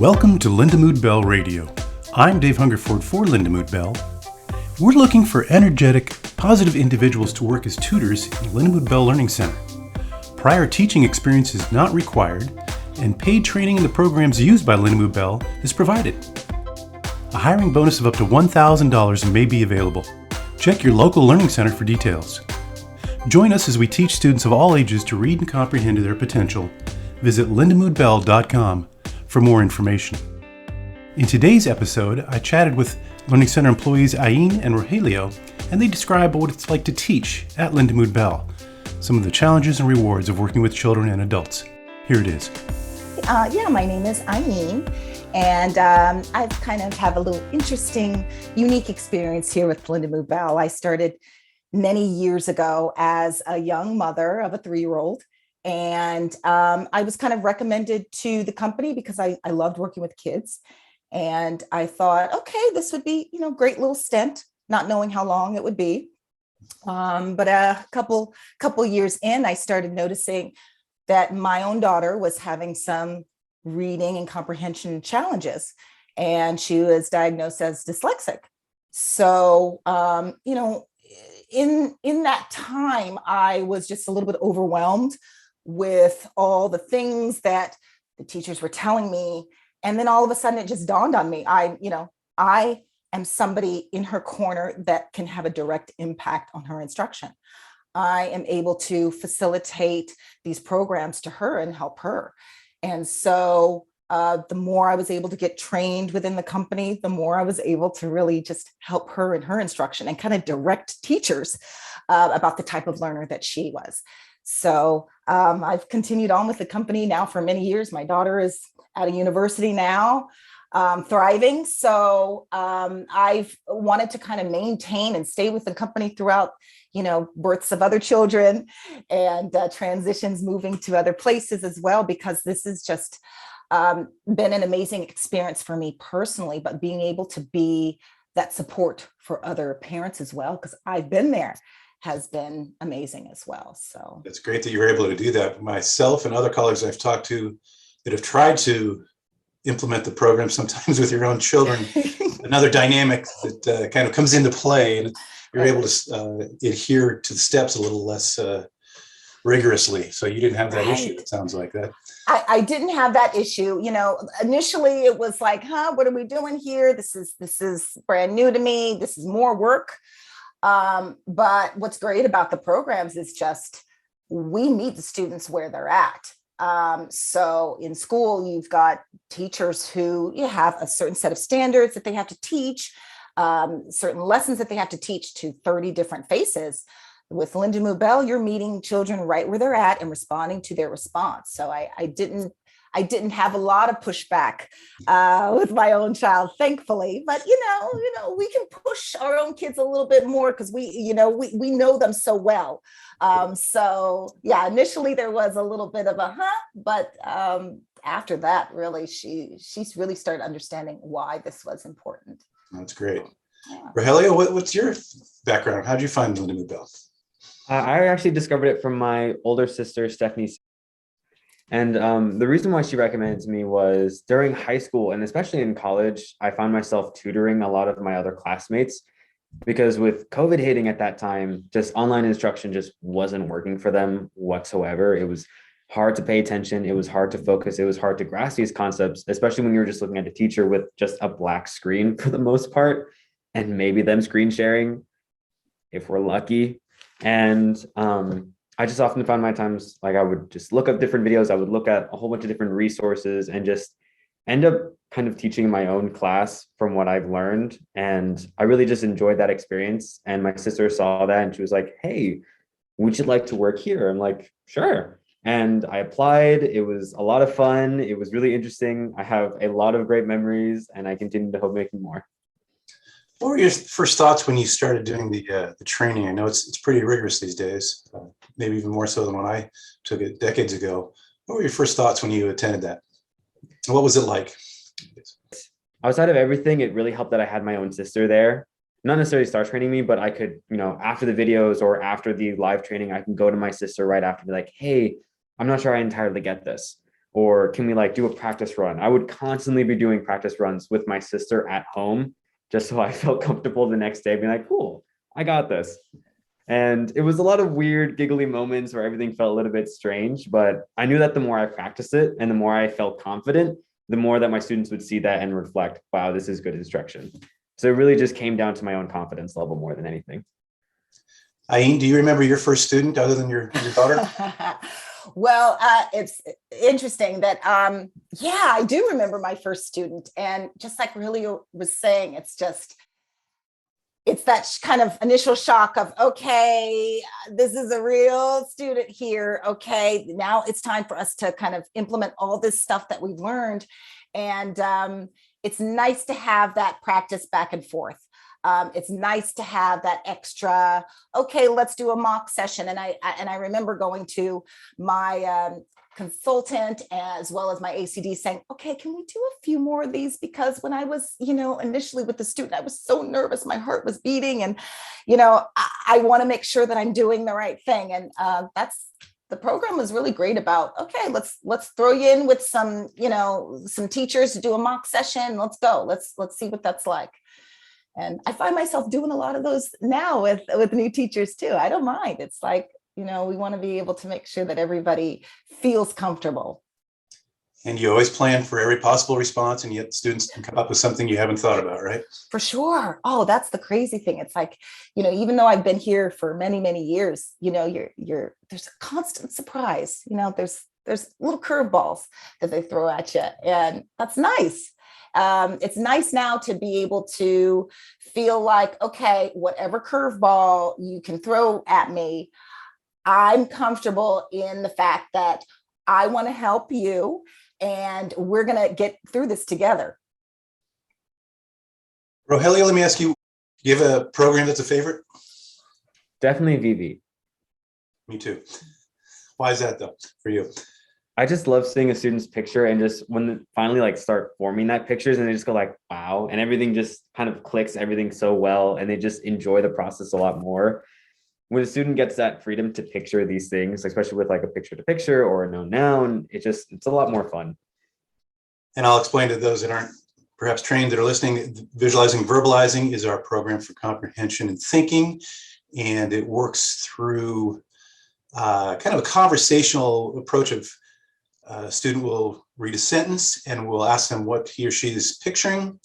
Welcome to Lindamood-Bell Radio. I'm Dave Hungerford for Lindamood-Bell. We're looking for energetic, positive individuals to work as tutors in Lindamood-Bell Learning Center. Prior teaching experience is not required, and paid training in the programs used by Lindamood-Bell is provided. A hiring bonus of up to $1,000 may be available. Check your local learning center for details. Join us as we teach students of all ages to read and comprehend to their potential. Visit lindamoodbell.com for more information. In today's episode, I chatted with Learning Center employees Ain and Rogelio, and they describe what it's like to teach at Lindamood-Bell, some of the challenges and rewards of working with children and adults. Here it is. My name is Ain, and I kind of have a little interesting, unique experience here with Lindamood-Bell. I started many years ago as a young mother of a 3-year-old. And I was kind of recommended to the company because I loved working with kids. And I thought, okay, this would be, great little stint, not knowing how long it would be. But a couple years in, I started noticing that my own daughter was having some reading and comprehension challenges, and she was diagnosed as dyslexic. So, in that time, I was just a little bit overwhelmed with all the things that the teachers were telling me. And then all of a sudden it just dawned on me, I am somebody in her corner that can have a direct impact on her instruction. I am able to facilitate these programs to her and help her. And so the more I was able to get trained within the company, the more I was able to really just help her in her instruction and kind of direct teachers about the type of learner that she was. So I've continued on with the company now for many years. My daughter is at a university now, thriving. So I've wanted to kind of maintain and stay with the company throughout, births of other children and transitions moving to other places as well, because this has just been an amazing experience for me personally, but being able to be that support for other parents as well, because I've been there, has been amazing as well. So it's great that you were able to do that. Myself and other colleagues I've talked to that have tried to implement the program sometimes with your own children, another dynamic that kind of comes into play, and you're able to adhere to the steps a little less rigorously. So you didn't have that issue, it sounds like that. I didn't have that issue. Initially it was like, what are we doing here? This is brand new to me. This is more work. But what's great about the programs is just we meet the students where they're at. So in school, you've got teachers who have a certain set of standards that they have to teach, certain lessons that they have to teach to 30 different faces. With Lindamood-Bell, you're meeting children right where they're at and responding to their response. So I didn't have a lot of pushback with my own child, thankfully. But we can push our own kids a little bit more because we know them so well. Initially there was a little bit of but after that, really, she's really started understanding why this was important. That's great. Yeah. Rogelio, what's your background? How did you find Lindamood-Bell? I actually discovered it from my older sister, Stephanie. And the reason why she recommended it to me was during high school, and especially in college, I found myself tutoring a lot of my other classmates, because with COVID hitting at that time, just online instruction just wasn't working for them whatsoever. It was hard to pay attention. It was hard to focus. It was hard to grasp these concepts, especially when you're just looking at a teacher with just a black screen for the most part, and maybe them screen sharing if we're lucky. And I just often found my times, like I would just look up different videos. I would look at a whole bunch of different resources and just end up kind of teaching my own class from what I've learned. And I really just enjoyed that experience. And my sister saw that and she was like, hey, would you like to work here? I'm like, sure. And I applied. It was a lot of fun. It was really interesting. I have a lot of great memories and I continue to hope making more. What were your first thoughts when you started doing the training? I know it's pretty rigorous these days, maybe even more so than when I took it decades ago. What were your first thoughts when you attended that? What was it like? Outside of everything, it really helped that I had my own sister there. Not necessarily start training me, but I could, after the videos or after the live training, I can go to my sister right after and be like, hey, I'm not sure I entirely get this. Or can we like do a practice run? I would constantly be doing practice runs with my sister at home, just so I felt comfortable the next day, being like, cool, I got this. And it was a lot of weird, giggly moments where everything felt a little bit strange, but I knew that the more I practiced it and the more I felt confident, the more that my students would see that and reflect, wow, this is good instruction. So it really just came down to my own confidence level more than anything. Ain, do you remember your first student other than your daughter? Well, it's interesting that, yeah, I do remember my first student. And just like Rogelio was saying, it's that kind of initial shock of, okay, this is a real student here. Okay, now it's time for us to kind of implement all this stuff that we've learned. And it's nice to have that practice back and forth. It's nice to have that extra, okay, let's do a mock session. And I remember going to my consultant as well as my ACD saying, okay, can we do a few more of these? Because when I was, initially with the student, I was so nervous, my heart was beating, and, I want to make sure that I'm doing the right thing. And the program was really great about, okay, let's throw you in with some teachers to do a mock session. Let's go. Let's see what that's like. And I find myself doing a lot of those now with new teachers too. I don't mind. It's like, we want to be able to make sure that everybody feels comfortable. And you always plan for every possible response, and yet students can come up with something you haven't thought about, right? For sure. Oh, that's the crazy thing. It's like, even though I've been here for many, many years, there's a constant surprise. There's little curveballs that they throw at you, and that's nice. It's nice now to be able to feel like, okay, whatever curveball you can throw at me, I'm comfortable in the fact that I want to help you and we're going to get through this together. Rogelio, let me ask you, do you have a program that's a favorite? Definitely VV. Me too. Why is that though, for you? I just love seeing a student's picture, and just when they finally like start forming that pictures and they just go like, wow, and everything just kind of clicks, everything so well, and they just enjoy the process a lot more. When a student gets that freedom to picture these things, especially with like a picture to picture or a known noun, it's a lot more fun. And I'll explain to those that aren't perhaps trained that are listening, visualizing, verbalizing is our program for comprehension and thinking. And it works through kind of a conversational approach of a student will read a sentence and we'll ask them what he or she is picturing.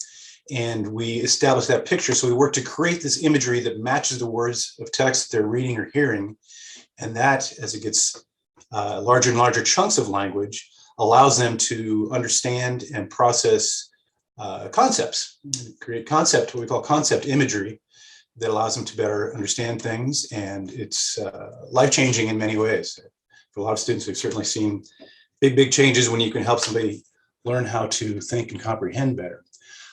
And we establish that picture. So we work to create this imagery that matches the words of text that they're reading or hearing. And that, as it gets larger and larger chunks of language, allows them to understand and process concepts, create what we call concept imagery, that allows them to better understand things. And it's life-changing in many ways. For a lot of students, we've certainly seen big changes when you can help somebody learn how to think and comprehend better.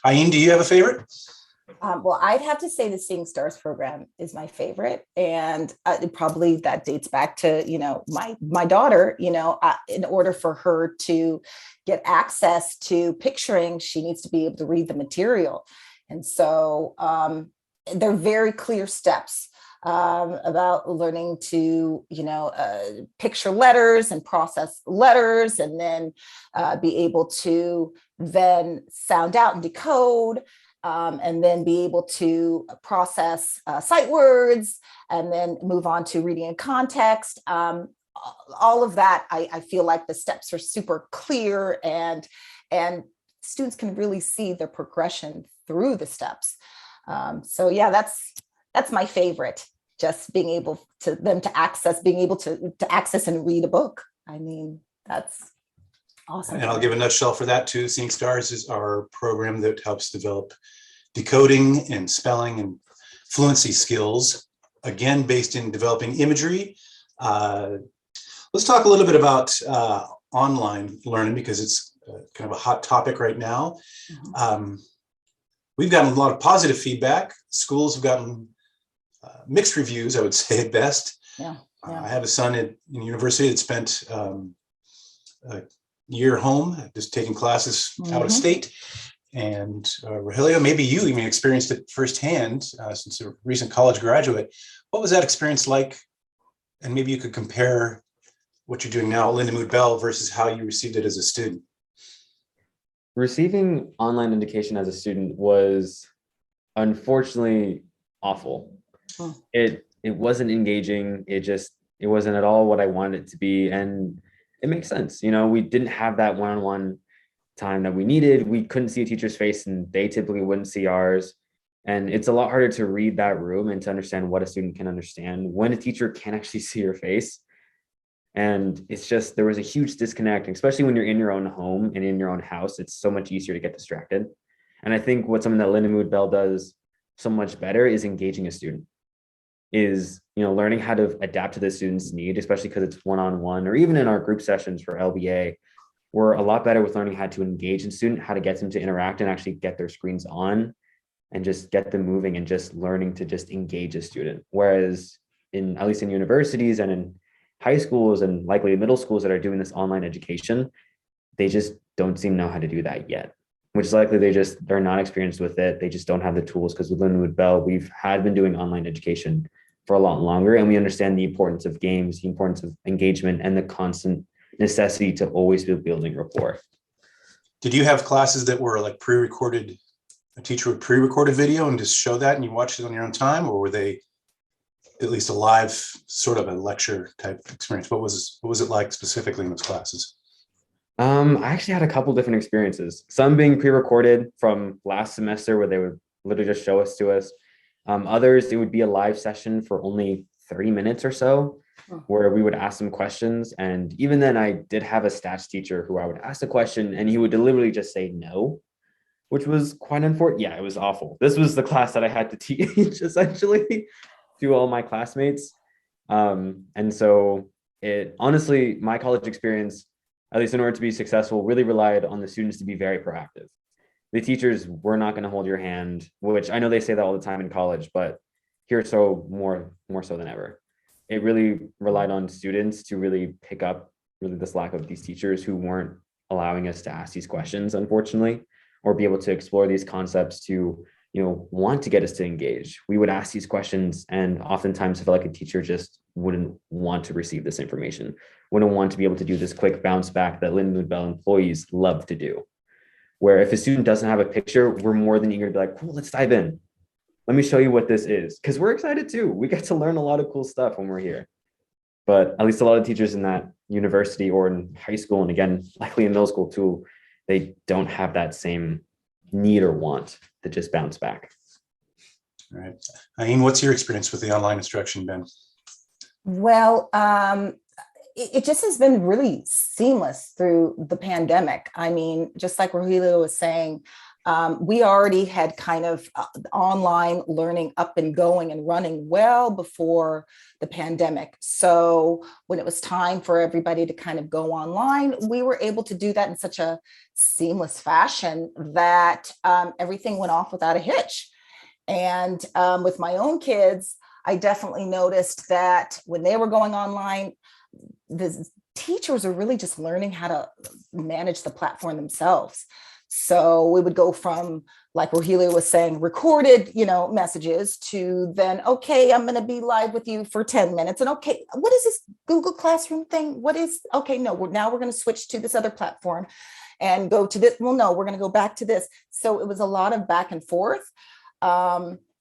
Ain, do you have a favorite? Well, I'd have to say the Seeing Stars program is my favorite. And probably that dates back to, my daughter, in order for her to get access to picturing, she needs to be able to read the material. And so they're very clear steps about learning to, picture letters and process letters, and then be able to then sound out and decode, and then be able to process sight words, and then move on to reading in context. All of that, I feel like the steps are super clear, and students can really see the progression through the steps. So yeah, that's my favorite. Just being able to access and read a book. I mean, that's awesome. And I'll give a nutshell for that too. Seeing Stars is our program that helps develop decoding and spelling and fluency skills, again, based in developing imagery. Let's talk a little bit about online learning, because it's kind of a hot topic right now. Mm-hmm. We've gotten a lot of positive feedback. Schools have gotten mixed reviews, I would say at best. Yeah. I have a son in university that spent a year home, just taking classes out of state. And Rogelio, maybe you even experienced it firsthand since you're a recent college graduate. What was that experience like? And maybe you could compare what you're doing now at Lindamood-Bell versus how you received it as a student? Receiving online education as a student was unfortunately awful. Oh. It wasn't engaging. It wasn't at all what I wanted it to be. And it makes sense. We didn't have that one-on-one time that we needed. We couldn't see a teacher's face and they typically wouldn't see ours. And it's a lot harder to read that room and to understand what a student can understand when a teacher can't actually see your face. And it's just, there was a huge disconnect, especially when you're in your own home and in your own house. It's so much easier to get distracted. And I think what something that Lindamood-Bell does so much better is engaging a student, is learning how to adapt to the student's need, especially because it's one-on-one, or even in our group sessions for LBA, we're a lot better with learning how to engage a student, how to get them to interact and actually get their screens on and just get them moving, and just learning to just engage a student. Whereas at least in universities and in high schools and likely middle schools that are doing this online education, they just don't seem to know how to do that yet, which is likely they're not experienced with it. They just don't have the tools, because with Lindamood-Bell, we've been doing online education for a lot longer, and we understand the importance of games, the importance of engagement, and the constant necessity to always be building rapport. Did you have classes that were like pre-recorded? A teacher would pre-record a video and just show that and you watched it on your own time, or were they at least a live sort of a lecture type experience? What was it like specifically in those classes? I actually had a couple different experiences. Some being pre-recorded from last semester where they would literally just show us to us. Others, it would be a live session for only 30 minutes or so, where we would ask them questions. And even then, I did have a stats teacher who I would ask a question and he would deliberately just say no, which was quite unfortunate. Yeah, it was awful. This was the class that I had to teach essentially to all my classmates. And so honestly, my college experience, at least in order to be successful, really relied on the students to be very proactive. The teachers were not going to hold your hand, which I know they say that all the time in college, but here so more so than ever. It really relied on students to really pick up really this lack of these teachers who weren't allowing us to ask these questions, unfortunately, or be able to explore these concepts to, want to get us to engage. We would ask these questions, and oftentimes I felt like a teacher just wouldn't want to receive this information, wouldn't want to be able to do this quick bounce back that Lindamood-Bell employees love to do. Where if a student doesn't have a picture, we're more than eager to be like, cool, let's dive in. Let me show you what this is. Because we're excited too. We get to learn a lot of cool stuff when we're here. But at least a lot of teachers in that university or in high school, and again, likely in middle school too, they don't have that same need or want to just bounce back. All right. Ain, what's your experience with the online instruction been? Well, it just has been really seamless through the pandemic. I mean, just like Rogelio was saying, we already had kind of online learning up and going and running well before the pandemic. So when it was time for everybody to kind of go online, we were able to do that in such a seamless fashion that everything went off without a hitch. And with my own kids, I definitely noticed that when they were going online, the teachers are really just learning how to manage the platform themselves. So we would go from, like Rogelio was saying, recorded, messages to then, okay, I'm going to be live with you for 10 minutes. And okay, what is this Google Classroom thing? Okay, no, now we're going to switch to this other platform and go to this. Well, no, we're going to go back to this. So it was a lot of back and forth.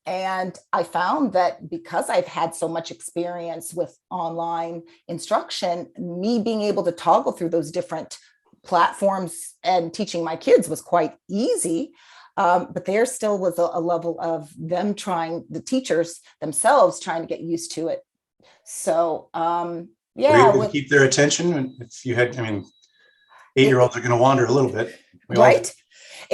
And I found that because I've had so much experience with online instruction, me being able to toggle through those different platforms and teaching my kids was quite easy. But there still was a level of them the teachers themselves trying to get used to it. So, Were you able to keep their attention? If you had, 8-year-olds are going to wander a little bit. Right?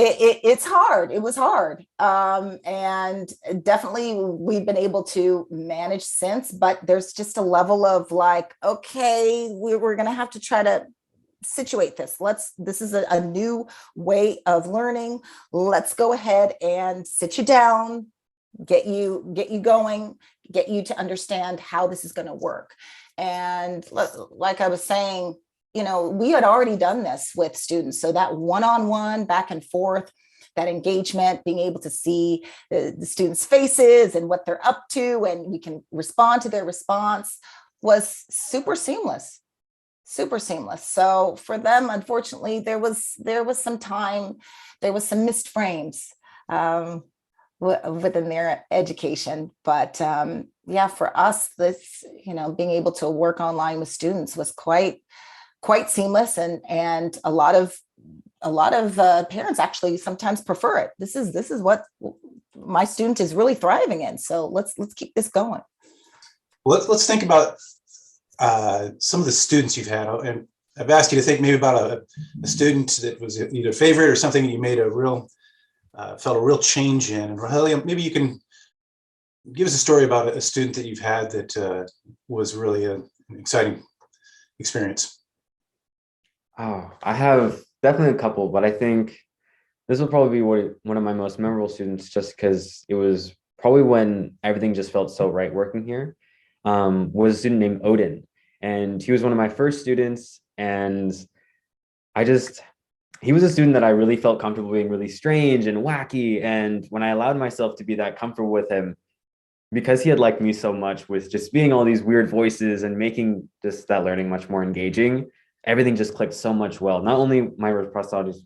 It's hard. It was hard. And definitely we've been able to manage since, but there's just a level of like, okay, we're going to have to try to situate this. This is a new way of learning. Let's go ahead and sit you down, get you going, get you to understand how this is going to work. And like I was saying, we had already done this with students. So that one-on-one back and forth, that engagement, being able to see the students' faces and what they're up to, and we can respond to their response was super seamless. super seamless. So for them, unfortunately, there was some time, there was some missed frames within their education. But yeah, for us, this, being able to work online with students was quite seamless, and a lot of parents actually sometimes prefer it. This is what my student is really thriving in. So let's keep this going. Let's think about some of the students you've had, and I've asked you to think maybe about a student that was either a favorite or something that you made felt a real change in. And Rogelio, maybe you can give us a story about a student that you've had that was really an exciting experience. Oh, I have definitely a couple, but I think this will probably be one of my most memorable students, just because it was probably when everything just felt so right working here. Was a student named Odin, and he was one of my first students, and he was a student that I really felt comfortable being really strange and wacky. And when I allowed myself to be that comfortable with him, because he had liked me so much with just being all these weird voices and making just that learning much more engaging, everything just clicked so much well. Not only my reciprocity,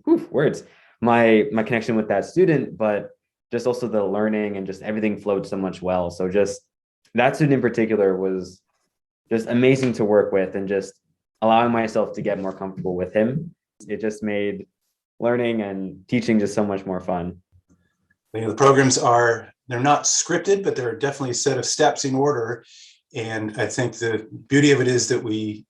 words, my connection with that student, but just also the learning and just everything flowed so much well. So just that student in particular was just amazing to work with, and just allowing myself to get more comfortable with him. It just made learning and teaching just so much more fun. The programs they're not scripted, but they're definitely a set of steps in order. And I think the beauty of it is that we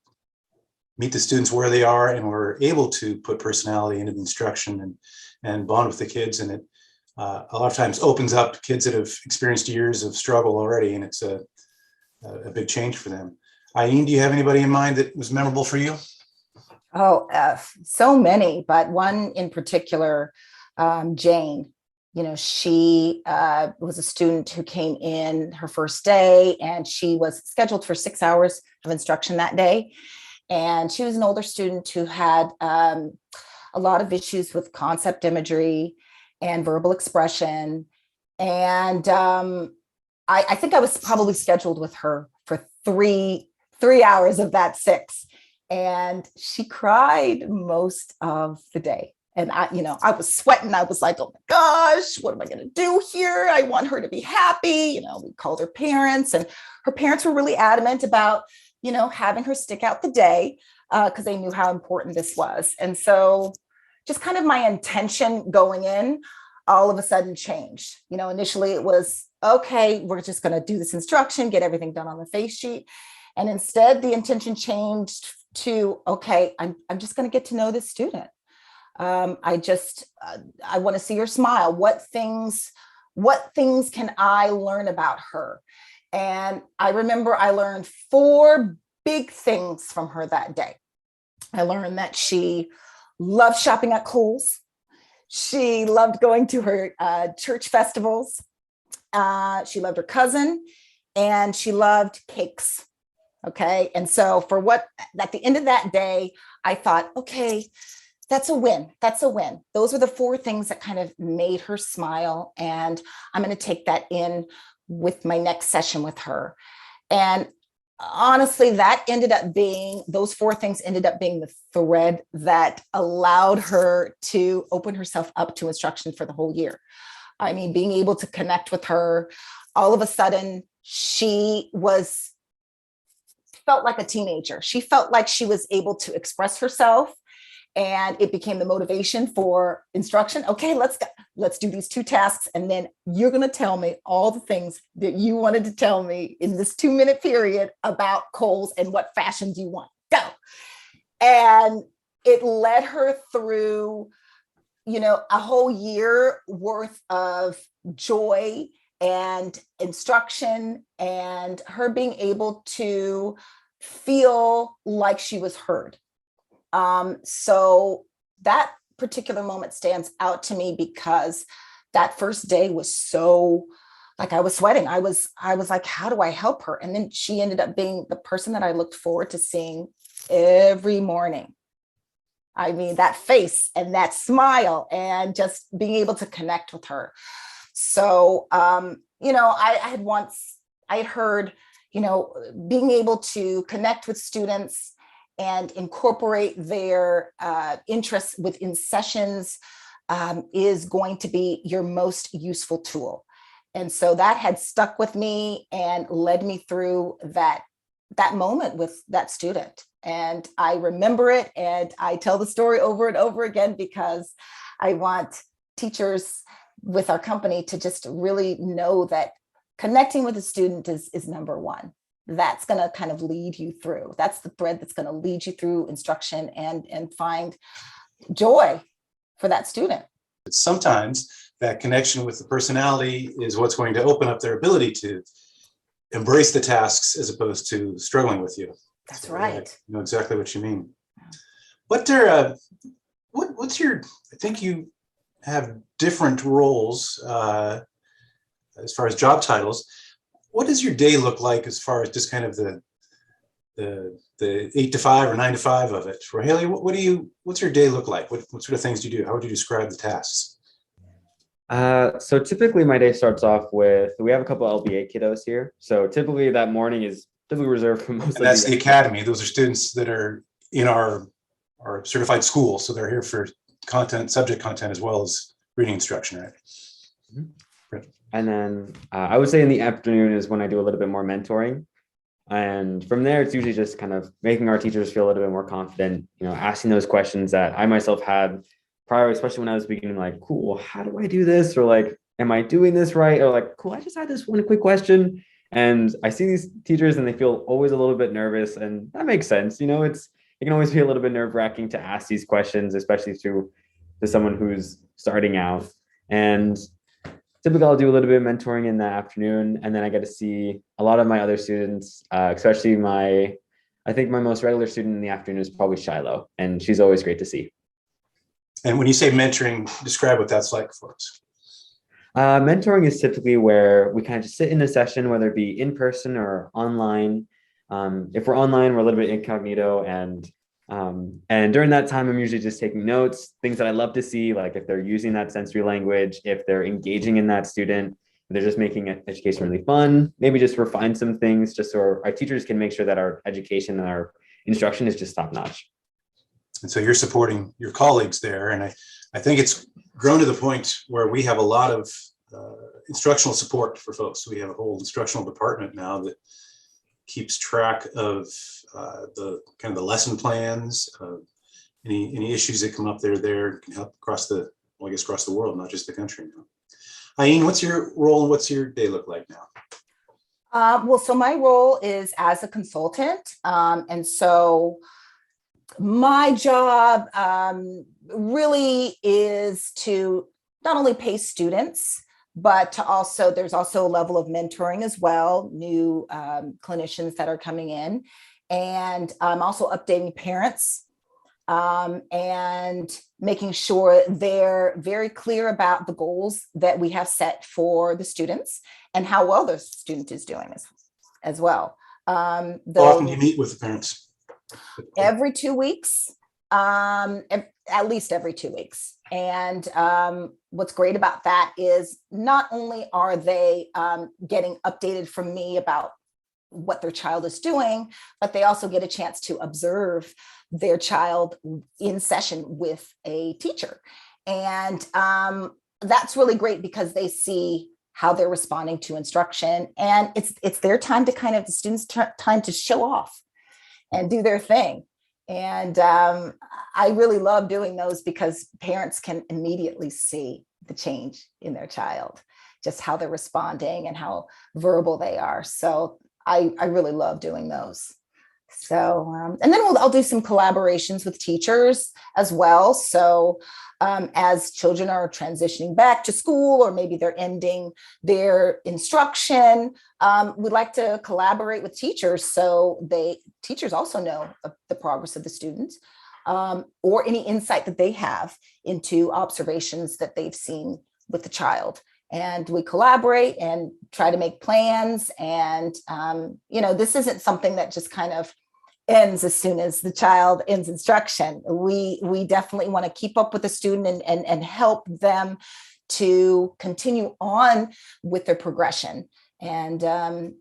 meet the students where they are, and we're able to put personality into the instruction and bond with the kids. And it a lot of times opens up kids that have experienced years of struggle already, and it's a big change for them. Ain, do you have anybody in mind that was memorable for you? Oh, so many, but one in particular, Jane. She was a student who came in her first day, and she was scheduled for 6 hours of instruction that day. And she was an older student who had a lot of issues with concept imagery and verbal expression. And I think I was probably scheduled with her for three hours of that 6. And she cried most of the day. And I was sweating. I was like, oh my gosh, what am I going to do here? I want her to be happy. We called her parents, and her parents were really adamant about, having her stick out the day because they knew how important this was. And so just kind of my intention going in all of a sudden changed. Initially it was, okay, we're just going to do this instruction, get everything done on the face sheet. And instead the intention changed to, okay, I'm just going to get to know this student. I want to see her smile. What things can I learn about her? And I remember I learned 4 big things from her that day. I learned that she loved shopping at Kohl's. She loved going to her church festivals. She loved her cousin, and she loved cakes. Okay. And so at the end of that day, I thought, okay, that's a win. That's a win. Those were the 4 things that kind of made her smile. And I'm going to take that in with my next session with her. And honestly, those 4 things ended up being the thread that allowed her to open herself up to instruction for the whole year. I mean, being able to connect with her, all of a sudden, she felt like a teenager. She felt like she was able to express herself, and it became the motivation for instruction. Okay, let's do these 2 tasks, and then you're going to tell me all the things that you wanted to tell me in this 2-minute period about Kohl's and what fashions you want. Go. And it led her through, a whole year worth of joy and instruction, and her being able to feel like she was heard. So that particular moment stands out to me because that first day was so, like, I was sweating. I was like, how do I help her? And then she ended up being the person that I looked forward to seeing every morning. I mean, that face and that smile and just being able to connect with her. So, I had heard, being able to connect with students and incorporate their interests within sessions is going to be your most useful tool. And so that had stuck with me and led me through that moment with that student. And I remember it, and I tell the story over and over again because I want teachers with our company to just really know that connecting with a student is number one. That's going to kind of lead you through. That's the thread that's going to lead you through instruction and find joy for that student. Sometimes that connection with the personality is what's going to open up their ability to embrace the tasks as opposed to struggling with you. That's so, right. I know exactly what you mean. What's your, I think you have different roles as far as job titles. What does your day look like as far as just kind of the 8 to 5 or 9 to 5 of it? Rogelio, what's your day look like? What sort of things do you do? How would you describe the tasks? So typically my day starts off with, we have a couple of LBA kiddos here. So typically that morning is typically reserved for most of that's the academy. Those are students that are in our certified school. So they're here for subject content, as well as reading instruction, right? Mm-hmm. And then I would say in the afternoon is when I do a little bit more mentoring. And from there, it's usually just kind of making our teachers feel a little bit more confident, asking those questions that I myself had prior, especially when I was beginning, like, cool, how do I do this? Or like, am I doing this right? Or like, cool, I just had this one quick question. And I see these teachers and they feel always a little bit nervous, and that makes sense. It can always be a little bit nerve-wracking to ask these questions, especially to someone who's starting out. And typically I'll do a little bit of mentoring in the afternoon, and then I get to see a lot of my other students, especially I think my most regular student in the afternoon is probably Shiloh, and she's always great to see. And when you say mentoring, describe what that's like for us. Mentoring is typically where we kind of just sit in a session, whether it be in person or online. If we're online, we're a little bit incognito, and during that time, I'm usually just taking notes, things that I love to see, like if they're using that sensory language, if they're engaging in that student, if they're just making education really fun, maybe just refine some things just so our teachers can make sure that our education and our instruction is just top notch. And so you're supporting your colleagues there. And I think it's grown to the point where we have a lot of instructional support for folks. We have a whole instructional department now that keeps track of the kind of the lesson plans, any issues that come up there can help across the world, not just the country now. Ain, what's your role and what's your day look like now? So my role is as a consultant. And so my job really is to not only pay students, but there's also a level of mentoring as well, new clinicians that are coming in. And I'm also updating parents and making sure they're very clear about the goals that we have set for the students and how well the student is doing as well. How often do you meet with the parents? Every 2 weeks, at least every 2 weeks. And what's great about that is not only are they getting updated from me about what their child is doing, but they also get a chance to observe their child in session with a teacher. And that's really great because they see how they're responding to instruction. And it's their time to the students' time to show off and do their thing. And I really love doing those because parents can immediately see the change in their child, just how they're responding and how verbal they are. So I really love doing those. So, and then I'll do some collaborations with teachers as well. So as children are transitioning back to school, or maybe they're ending their instruction, we'd like to collaborate with teachers so teachers also know the progress of the students, or any insight that they have into observations that they've seen with the child. And we collaborate and try to make plans. And, this isn't something that just kind of ends as soon as the child ends instruction. We definitely want to keep up with the student and help them to continue on with their progression. And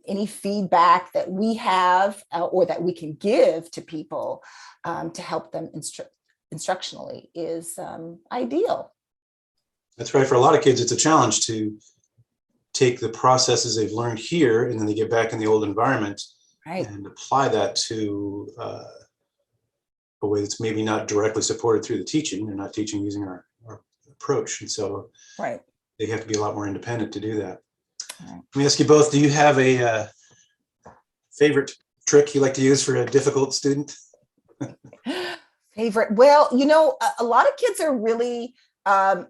any feedback that we have or that we can give to people to help them instructionally is ideal. That's right. For a lot of kids, it's a challenge to take the processes they've learned here and then they get back in the old environment and apply that to a way that's maybe not directly supported through the teaching. They're not teaching using our approach. And so they have to be a lot more independent to do that. Let me ask you both, do you have a favorite trick you like to use for a difficult student? Favorite? Well, a lot of kids are really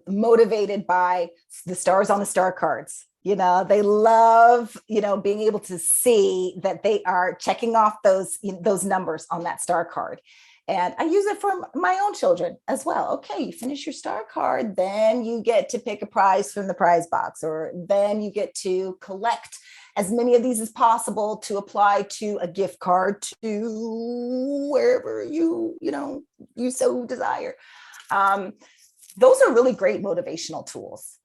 motivated by the stars on the star cards. They love, being able to see that they are checking off those numbers on that star card. And I use it for my own children as well. Okay, you finish your star card, then you get to pick a prize from the prize box, or then you get to collect as many of these as possible to apply to a gift card to wherever you so desire. Those are really great motivational tools.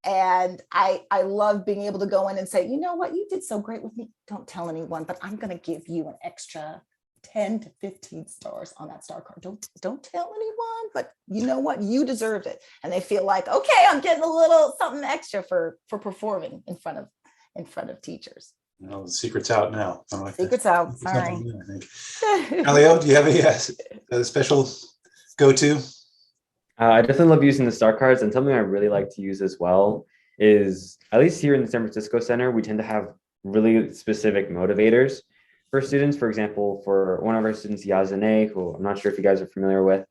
And I love being able to go in and say, you know what, you did so great with me. Don't tell anyone, but I'm going to give you an extra 10 to 15 stars on that star card. Don't tell anyone, but you know what, you deserved it. And they feel like, okay, I'm getting a little something extra for performing in front of teachers. The secret's out now. Secret's out. Sorry. Rogelio, do you have a special go-to? I definitely love using the star cards, and something I really like to use as well is, at least here in the San Francisco Center, we tend to have really specific motivators for students. For example, for one of our students, Yazane, who I'm not sure if you guys are familiar with,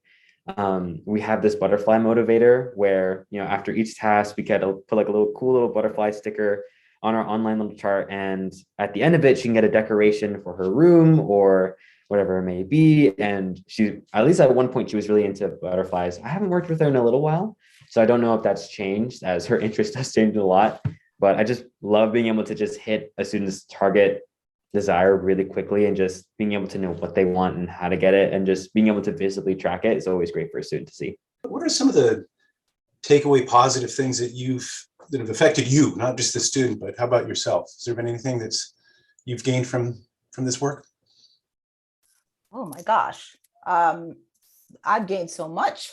we have this butterfly motivator where, after each task, we get to put like a little cool little butterfly sticker on our online little chart. And at the end of it, she can get a decoration for her room or whatever it may be. And she, at least at one point, she was really into butterflies. I haven't worked with her in a little while, so I don't know if that's changed, as her interest has changed a lot. But I just love being able to just hit a student's target desire really quickly, and just being able to know what they want and how to get it, and just being able to visibly track it is always great for a student to see. What are some of the takeaway positive things that have affected you, not just the student, but how about yourself? Has there been anything you've gained from this work? Oh my gosh. I've gained so much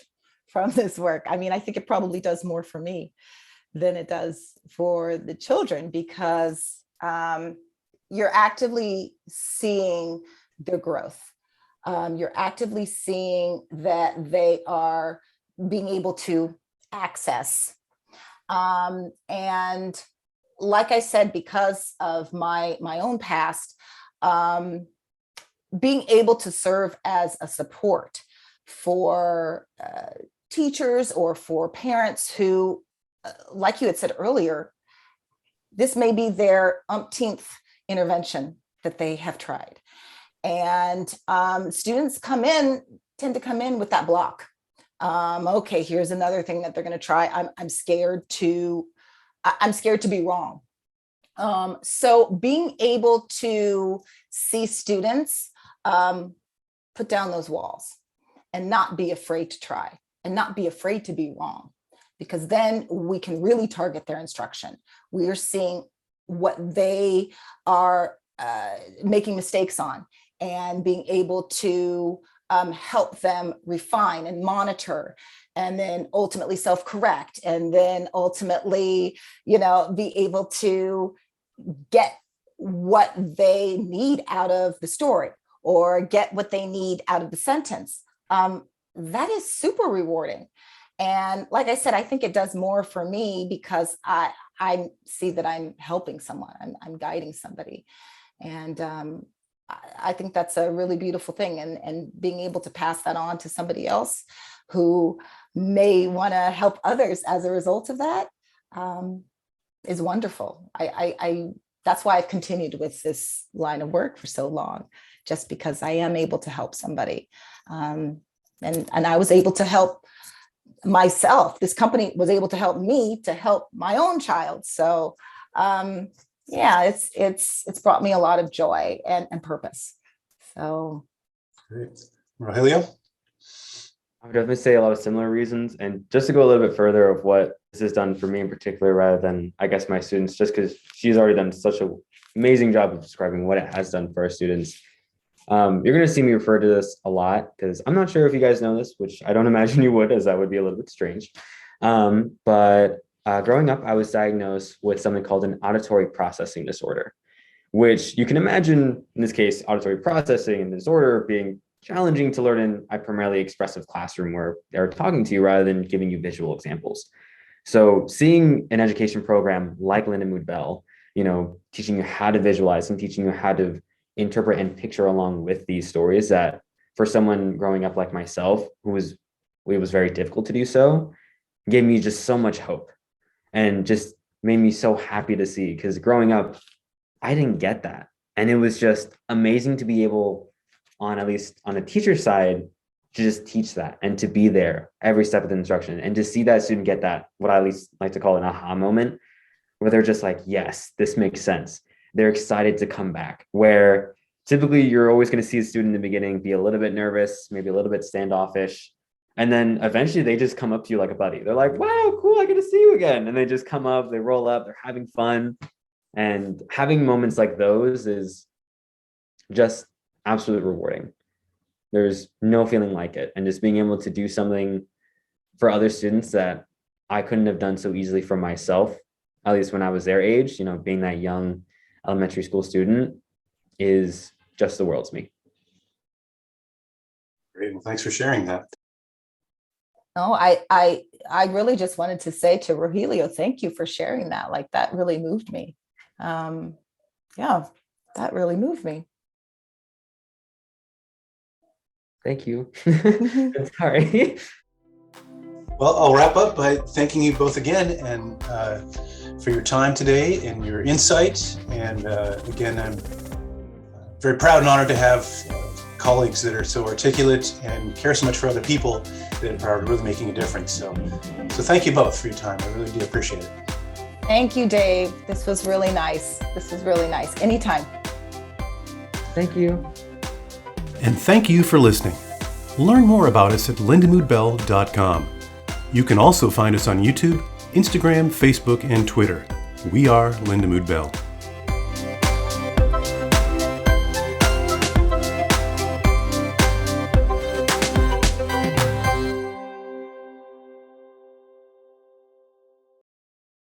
from this work. I mean, I think it probably does more for me than it does for the children, because you're actively seeing their growth. You're actively seeing that they are being able to access. And like I said, because of my own past, being able to serve as a support for teachers or for parents who, like you had said earlier, this may be their umpteenth intervention that they have tried. And students tend to come in with that block. Okay, here's another thing that they're going to try. I'm scared to be wrong. So being able to see students put down those walls and not be afraid to try and not be afraid to be wrong, because then we can really target their instruction. We are seeing what they are making mistakes on, and being able to help them refine and monitor, and then ultimately self-correct, and then ultimately, be able to get what they need out of the story or get what they need out of the sentence. That is super rewarding. And like I said, I think it does more for me because I see that I'm helping someone, I'm guiding somebody. And I think that's a really beautiful thing. And being able to pass that on to somebody else who may want to help others as a result of that is wonderful. That's why I've continued with this line of work for so long, just because I am able to help somebody. And I was able to help myself. This company was able to help me to help my own child. So yeah, it's brought me a lot of joy and purpose. So great. Rogelio? I would definitely say a lot of similar reasons. And just to go a little bit further of what is done for me in particular rather than, I guess, my students, just because she's already done such an amazing job of describing what it has done for our students. You're going to see me refer to this a lot because I'm not sure if you guys know this, which I don't imagine you would, as that would be a little bit strange. But growing up, I was diagnosed with something called an auditory processing disorder, which you can imagine, in this case, auditory processing and disorder being challenging to learn in a primarily expressive classroom where they're talking to you rather than giving you visual examples. So seeing an education program like Lindamood-Bell, teaching you how to visualize and teaching you how to interpret and picture along with these stories, that for someone growing up like myself, it was very difficult to do so, gave me just so much hope and just made me so happy to see, because growing up, I didn't get that. And it was just amazing to be able, at least on a teacher's side, to just teach that and to be there every step of the instruction and to see that student get that, what I at least like to call an aha moment, where they're just like, yes, this makes sense. They're excited to come back, where typically you're always going to see a student in the beginning be a little bit nervous, maybe a little bit standoffish. And then eventually they just come up to you like a buddy. They're like, wow, cool, I get to see you again. And they just come up, they roll up, they're having fun. And having moments like those is just absolutely rewarding. There's no feeling like it. And just being able to do something for other students that I couldn't have done so easily for myself, at least when I was their age, being that young elementary school student, is just the world to me. Great. Well, thanks for sharing that. No, I really just wanted to say to Rogelio, thank you for sharing that. Like, that really moved me. Yeah, that really moved me. Thank you. Sorry. Well, I'll wrap up by thanking you both again and for your time today and your insight. And again, I'm very proud and honored to have colleagues that are so articulate and care so much for other people that are really making a difference. So thank you both for your time. I really do appreciate it. Thank you, Dave. This was really nice. Anytime. Thank you. And thank you for listening. Learn more about us at lindamood-bell.com. You can also find us on YouTube, Instagram, Facebook, and Twitter. We are Lindamood-Bell.